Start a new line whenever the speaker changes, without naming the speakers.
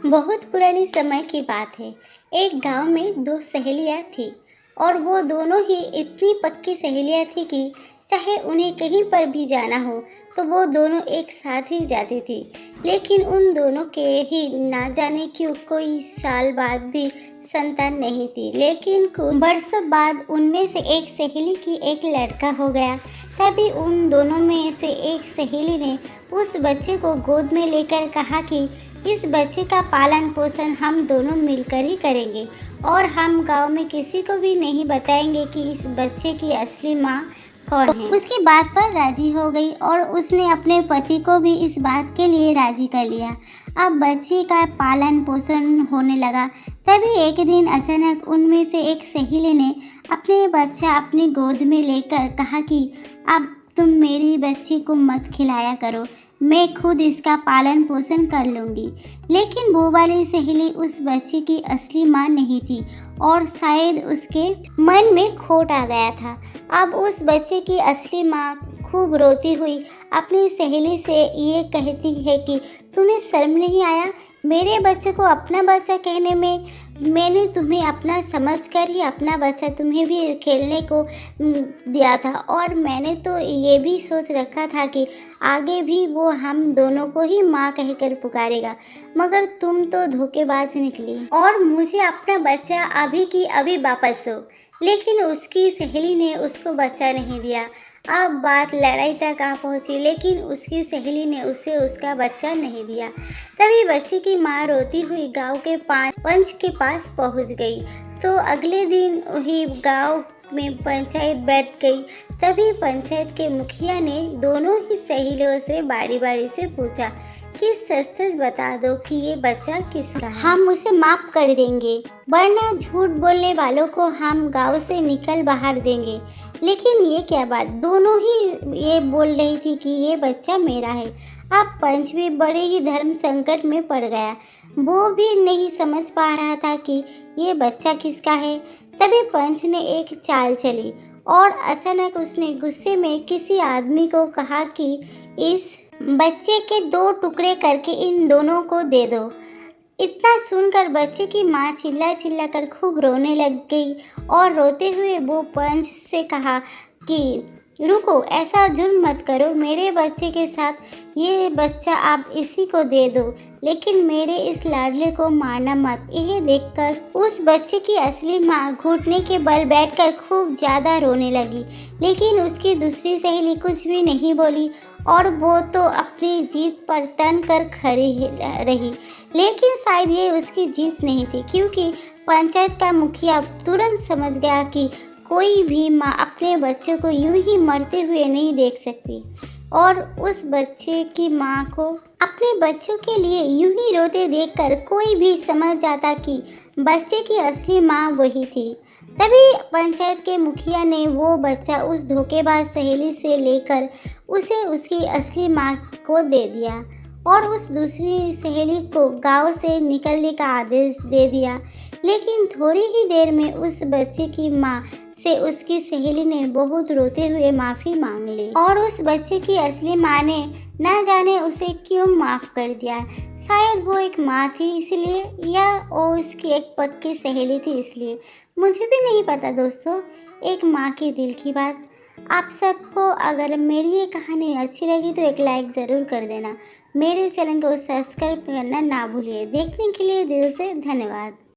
बहुत पुराने समय की बात है। एक गांव में दो सहेलियां थीं और वो दोनों ही इतनी पक्की सहेलियां थीं कि चाहे उन्हें कहीं पर भी जाना हो तो वो दोनों एक साथ ही जाती थी। लेकिन उन दोनों के ही ना जाने क्यों कोई साल बाद भी संतान नहीं थी। लेकिन कुछ बरसों बाद उनमें से एक सहेली की एक लड़का हो गया। तभी उन दोनों में से एक सहेली ने उस बच्चे को गोद में लेकर कहा कि इस बच्चे का पालन पोषण हम दोनों मिलकर ही करेंगे और हम गांव में किसी को भी नहीं बताएंगे कि इस बच्चे की असली माँ कौन है। उसकी बात पर राजी हो गई और उसने अपने पति को भी इस बात के लिए राजी कर लिया। अब बच्चे का पालन पोषण होने लगा। तभी एक दिन अचानक उनमें से एक सहेली ने अपने बच्चा अपनी गोद में लेकर कहा कि अब तुम मेरी बच्ची को मत खिलाया करो, मैं खुद इसका पालन पोषण कर लूँगी। लेकिन वो वाली सहेली उस बच्चे की असली माँ नहीं थी और शायद उसके मन में खोट आ गया था। अब उस बच्चे की असली माँ खूब रोती हुई अपनी सहेली से ये कहती है कि तुम्हें शर्म नहीं आया मेरे बच्चे को अपना बच्चा कहने में? मैंने तुम्हें अपना समझकर ही अपना बच्चा तुम्हें भी खेलने को दिया था और मैंने तो ये भी सोच रखा था कि आगे भी वो हम दोनों को ही माँ कहकर पुकारेगा, मगर तुम तो धोखेबाज निकली और मुझे अपना बच्चा अभी की अभी वापस दो। लेकिन उसकी सहेली ने उसको बच्चा नहीं दिया। अब बात लड़ाई तक आ पहुंची, लेकिन उसकी सहेली ने उसे उसका बच्चा नहीं दिया। तभी बच्चे की माँ रोती हुई गांव के पंच के पास पहुंच गई। तो अगले दिन वही गांव में पंचायत बैठ गई। तभी पंचायत के मुखिया ने दोनों ही सहेलियों से बारी बारी से पूछा कि सच सच बता दो कि ये बच्चा किसका है, हम उसे माफ कर देंगे, वरना झूठ बोलने वालों को हम गांव से निकल बाहर देंगे। लेकिन ये क्या बात, दोनों ही ये बोल रही थी कि ये बच्चा मेरा है। अब पंच भी बड़े ही धर्म संकट में पड़ गया। वो भी नहीं समझ पा रहा था कि ये बच्चा किसका है। तभी पंच ने एक चाल चली और अचानक उसने गुस्से में किसी आदमी को कहा कि इस बच्चे के 2 टुकड़े करके इन दोनों को दे दो। इतना सुनकर बच्चे की माँ चिल्ला चिल्ला कर खूब रोने लग गई और रोते हुए वो पंच से कहा कि रुको, ऐसा जुर्म मत करो, मेरे बच्चे के साथ ये बच्चा आप इसी को दे दो, लेकिन मेरे इस लाडले को मारना मत। यह देखकर उस बच्चे की असली माँ घुटने के बल बैठकर खूब ज़्यादा रोने लगी। लेकिन उसकी दूसरी सहेली कुछ भी नहीं बोली और वो तो अपनी जीत पर तन कर खड़ी रही। लेकिन शायद ये उसकी जीत नहीं थी, क्योंकि पंचायत का मुखिया तुरंत समझ गया कि कोई भी माँ अपने बच्चों को यूं ही मरते हुए नहीं देख सकती और उस बच्चे की माँ को अपने बच्चों के लिए यूं ही रोते देखकर कोई भी समझ जाता कि बच्चे की असली माँ वही थी। तभी पंचायत के मुखिया ने वो बच्चा उस धोखेबाज सहेली से लेकर उसे उसकी असली माँ को दे दिया और उस दूसरी सहेली को गांव से निकलने का आदेश दे दिया। लेकिन थोड़ी ही देर में उस बच्चे की माँ से उसकी सहेली ने बहुत रोते हुए माफ़ी मांग ली और उस बच्चे की असली माँ ने ना जाने उसे क्यों माफ़ कर दिया। शायद वो एक माँ थी इसलिए, या वो उसकी एक पक्की सहेली थी इसलिए, मुझे भी नहीं पता दोस्तों। एक माँ के दिल की बात। आप सबको अगर मेरी ये कहानी अच्छी लगी तो एक लाइक ज़रूर कर देना। मेरे चैनल को सब्सक्राइब करना ना भूलिए। देखने के लिए दिल से धन्यवाद।